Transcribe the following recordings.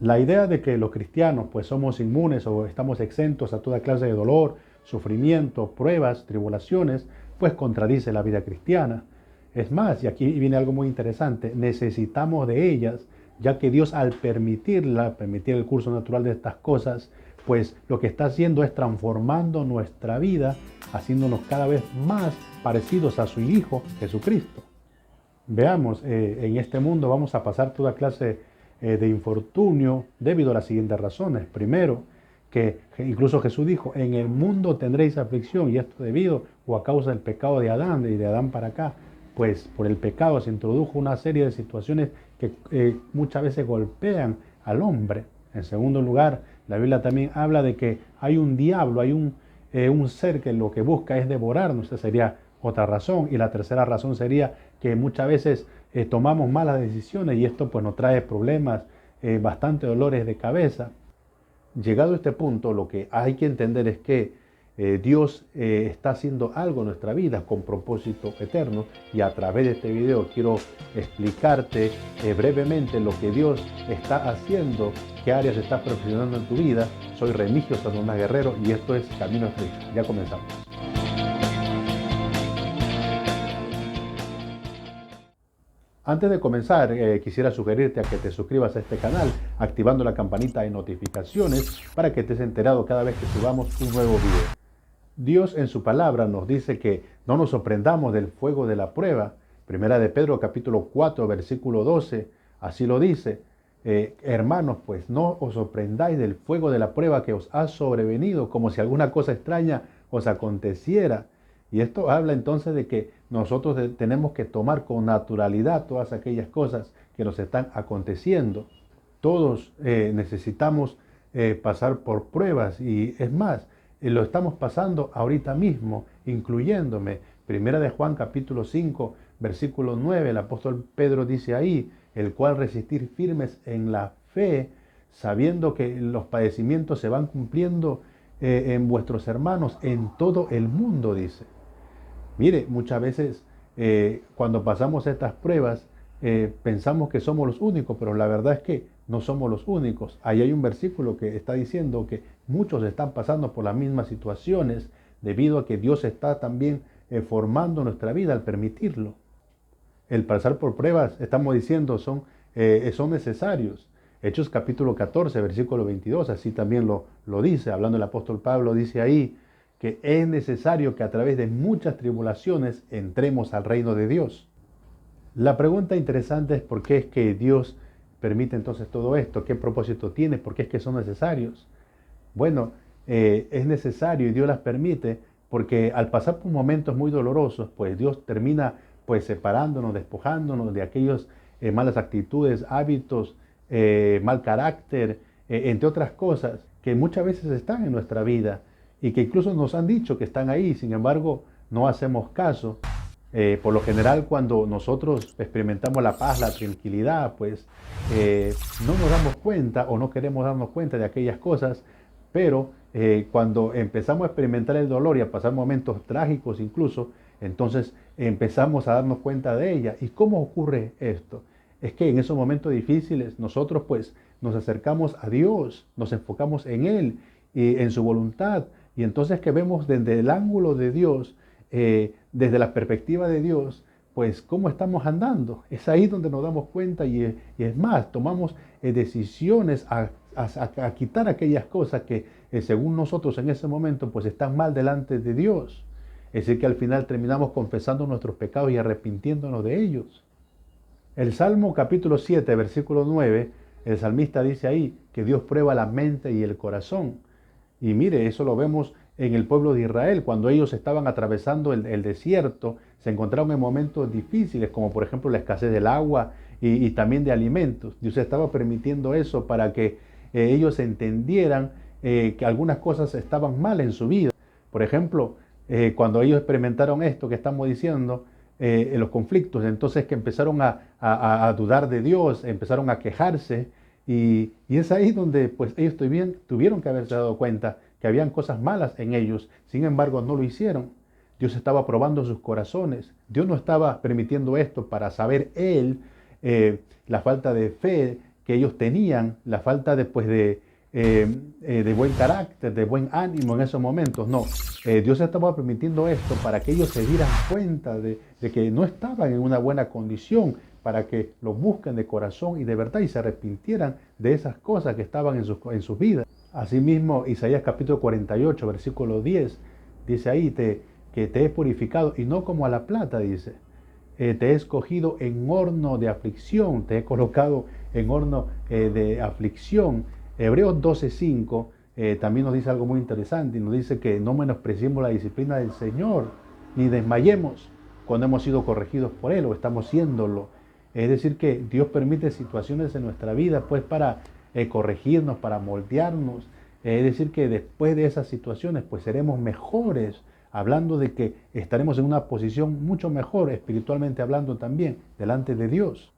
La idea de que los cristianos pues somos inmunes o estamos exentos a toda clase de dolor, sufrimiento, pruebas, tribulaciones, pues contradice la vida cristiana. Es más, y aquí viene algo muy interesante, necesitamos de ellas, ya que Dios al permitir el curso natural de estas cosas, pues lo que está haciendo es transformando nuestra vida, haciéndonos cada vez más parecidos a su Hijo Jesucristo. Veamos, en este mundo vamos a pasar toda clase de infortunio debido a las siguientes razones. Primero, que incluso Jesús dijo, en el mundo tendréis aflicción, y esto debido o a causa del pecado de Adán y de Adán para acá, pues por el pecado se introdujo una serie de situaciones que muchas veces golpean al hombre. En segundo lugar, la Biblia también habla de que hay un diablo, hay un ser que lo que busca es devorarnos. Esa sería otra razón. Y la tercera razón sería que muchas veces tomamos malas decisiones y esto pues nos trae problemas, bastante dolores de cabeza. Llegado a este punto, lo que hay que entender es que Dios está haciendo algo en nuestra vida con propósito eterno, y a través de este video quiero explicarte brevemente lo que Dios está haciendo, qué áreas está perfeccionando en tu vida. Soy Remigio Sandona Guerrero y esto es Camino a Cristo. Ya comenzamos. Antes de comenzar, quisiera sugerirte a que te suscribas a este canal activando la campanita de notificaciones para que estés enterado cada vez que subamos un nuevo video. Dios en su palabra nos dice que no nos sorprendamos del fuego de la prueba. Primera de Pedro capítulo 4 versículo 12, así lo dice. Hermanos, pues no os sorprendáis del fuego de la prueba que os ha sobrevenido, como si alguna cosa extraña os aconteciera. Y esto habla entonces de que nosotros tenemos que tomar con naturalidad todas aquellas cosas que nos están aconteciendo. Todos necesitamos pasar por pruebas, y es más, lo estamos pasando ahorita mismo, incluyéndome. Primera de Juan capítulo 5 versículo 9, el apóstol Pedro dice ahí, el cual resistir firmes en la fe, sabiendo que los padecimientos se van cumpliendo en vuestros hermanos en todo el mundo, dice. Mire, muchas veces cuando pasamos estas pruebas pensamos que somos los únicos, pero la verdad es que no somos los únicos. Ahí hay un versículo que está diciendo que muchos están pasando por las mismas situaciones debido a que Dios está también formando nuestra vida al permitirlo. El pasar por pruebas, estamos diciendo, son necesarios. Hechos capítulo 14, versículo 22, así también lo dice, hablando el apóstol Pablo, dice ahí que es necesario que a través de muchas tribulaciones entremos al reino de Dios. La pregunta interesante es por qué es que Dios permite entonces todo esto, qué propósito tiene, por qué es que son necesarios. Bueno, es necesario y Dios las permite porque al pasar por momentos muy dolorosos, pues Dios termina pues separándonos, despojándonos de aquellas malas actitudes, hábitos, mal carácter, entre otras cosas que muchas veces están en nuestra vida y que incluso nos han dicho que están ahí, sin embargo no hacemos caso. Por lo general, cuando nosotros experimentamos la paz, la tranquilidad, pues no nos damos cuenta o no queremos darnos cuenta de aquellas cosas, pero cuando empezamos a experimentar el dolor y a pasar momentos trágicos incluso, entonces empezamos a darnos cuenta de ella. ¿Y cómo ocurre esto? Es que en esos momentos difíciles nosotros pues nos acercamos a Dios, nos enfocamos en Él y en su voluntad, y entonces que vemos desde el ángulo de Dios, desde la perspectiva de Dios, pues cómo estamos andando. Es ahí donde nos damos cuenta y es más, tomamos decisiones a quitar aquellas cosas que según nosotros en ese momento pues están mal delante de Dios. Es decir, que al final terminamos confesando nuestros pecados y arrepintiéndonos de ellos. El Salmo capítulo 7, versículo 9, el salmista dice ahí que Dios prueba la mente y el corazón. Y mire, eso lo vemos en el pueblo de Israel, cuando ellos estaban atravesando el desierto, se encontraron en momentos difíciles, como por ejemplo la escasez del agua y también de alimentos. Dios estaba permitiendo eso para que ellos entendieran que algunas cosas estaban mal en su vida. Por ejemplo, cuando ellos experimentaron esto que estamos diciendo, en los conflictos, entonces que empezaron a dudar de Dios, empezaron a quejarse, y es ahí donde pues ellos tuvieron que haberse dado cuenta que habían cosas malas en ellos, sin embargo no lo hicieron. Dios estaba probando sus corazones. Dios no estaba permitiendo esto para saber Él la falta de fe que ellos tenían, la falta de buen carácter, de buen ánimo en esos momentos. No, Dios estaba permitiendo esto para que ellos se dieran cuenta de que no estaban en una buena condición, para que los busquen de corazón y de verdad y se arrepintieran de esas cosas que estaban en sus vidas. Asimismo, Isaías capítulo 48, versículo 10, dice ahí que te he purificado y no como a la plata, dice. Te he escogido en horno de aflicción, te he colocado en horno de aflicción. Hebreos 12:5 también nos dice algo muy interesante y nos dice que no menospreciemos la disciplina del Señor, ni desmayemos cuando hemos sido corregidos por Él o estamos siéndolo. Es decir, que Dios permite situaciones en nuestra vida pues para corregirnos, para moldearnos. Es decir, que después de esas situaciones pues seremos mejores, hablando de que estaremos en una posición mucho mejor, espiritualmente hablando también, delante de Dios.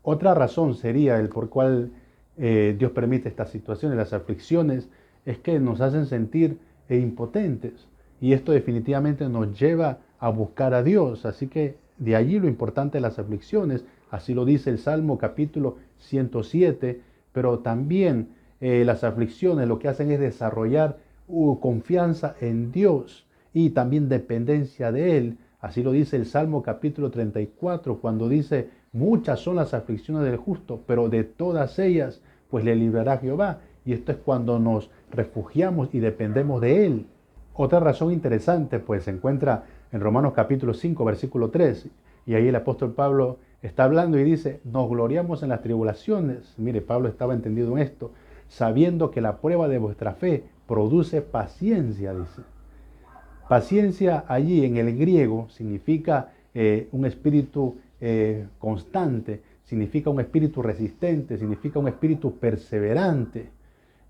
Otra razón sería el por cual Dios permite estas situaciones, las aflicciones, es que nos hacen sentir impotentes. Y esto definitivamente nos lleva a buscar a Dios. Así que de allí lo importante de las aflicciones, así lo dice el Salmo capítulo 107, pero también las aflicciones lo que hacen es desarrollar confianza en Dios y también dependencia de Él. Así lo dice el Salmo capítulo 34, cuando dice: muchas son las aflicciones del justo, pero de todas ellas pues le librará Jehová. Y esto es cuando nos refugiamos y dependemos de Él. Otra razón interesante pues se encuentra en Romanos capítulo 5, versículo 3. Y ahí el apóstol Pablo está hablando y dice: nos gloriamos en las tribulaciones. Mire, Pablo estaba entendido en esto, sabiendo que la prueba de vuestra fe produce paciencia, dice. Paciencia allí en el griego significa un espíritu constante, significa un espíritu resistente, significa un espíritu perseverante.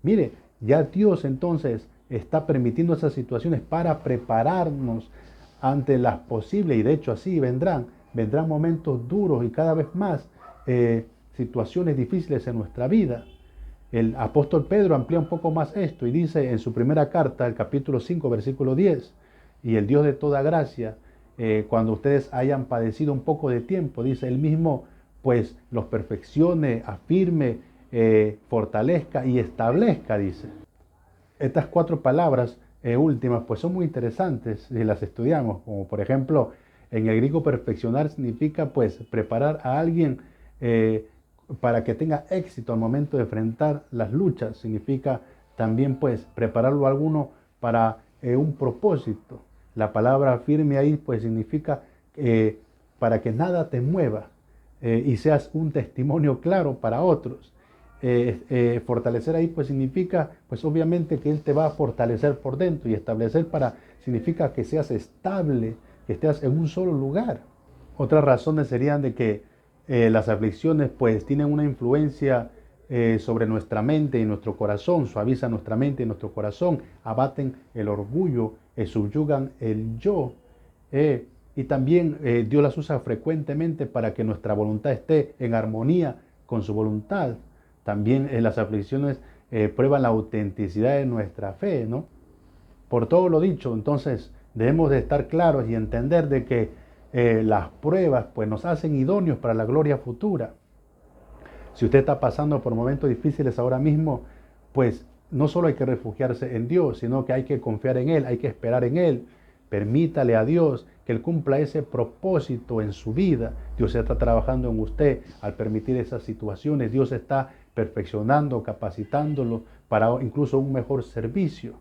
Mire, ya Dios entonces está permitiendo esas situaciones para prepararnos ante las posibles, y de hecho así vendrán momentos duros y cada vez más situaciones difíciles en nuestra vida. El apóstol Pedro amplía un poco más esto y dice en su primera carta, el capítulo 5, versículo 10, y el Dios de toda gracia, cuando ustedes hayan padecido un poco de tiempo, dice él mismo, pues los perfeccione, afirme, fortalezca y establezca, dice. Estas 4 palabras últimas pues son muy interesantes si las estudiamos, como por ejemplo en el griego perfeccionar significa pues preparar a alguien para que tenga éxito al momento de enfrentar las luchas. Significa también pues prepararlo a alguno para un propósito. La palabra firme ahí pues significa para que nada te mueva y seas un testimonio claro para otros. Fortalecer ahí pues significa pues obviamente que Él te va a fortalecer por dentro, y establecer significa que seas estable, que estés en un solo lugar. Otras razones serían de que las aflicciones pues tienen una influencia sobre nuestra mente y nuestro corazón, suavizan nuestra mente y nuestro corazón, abaten el orgullo, subyugan el yo. Y también Dios las usa frecuentemente para que nuestra voluntad esté en armonía con su voluntad. También las aflicciones prueban la autenticidad de nuestra fe, ¿no? Por todo lo dicho, entonces debemos de estar claros y entender de que las pruebas pues nos hacen idóneos para la gloria futura. Si usted está pasando por momentos difíciles ahora mismo, pues no solo hay que refugiarse en Dios, sino que hay que confiar en Él, hay que esperar en Él. Permítale a Dios que Él cumpla ese propósito en su vida. Dios está trabajando en usted al permitir esas situaciones. Dios está perfeccionando, capacitándolo para incluso un mejor servicio.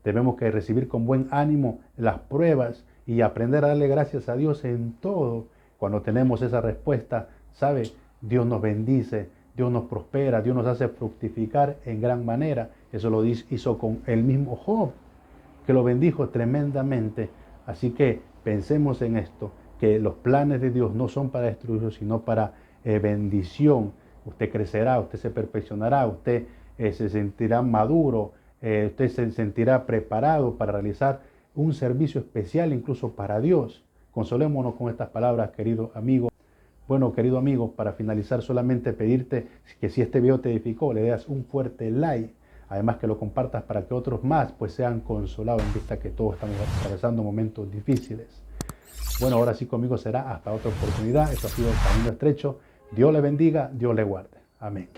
Debemos que recibir con buen ánimo las pruebas y aprender a darle gracias a Dios en todo. Cuando tenemos esa respuesta, ¿sabe? Dios nos bendice, Dios nos prospera, Dios nos hace fructificar en gran manera. Eso lo hizo con el mismo Job, que lo bendijo tremendamente. Así que pensemos en esto, que los planes de Dios no son para destruirlo, sino para bendición. Usted crecerá, usted se perfeccionará, usted se sentirá maduro, usted se sentirá preparado para realizar un servicio especial incluso para Dios. Consolémonos con estas palabras, querido amigo. Bueno, querido amigo, para finalizar solamente pedirte que si este video te edificó, le des un fuerte like. Además que lo compartas para que otros más pues sean consolados, en vista que todos estamos atravesando momentos difíciles. Bueno, ahora sí conmigo será hasta otra oportunidad. Esto ha sido El Camino Estrecho. Dios le bendiga, Dios le guarde. Amén.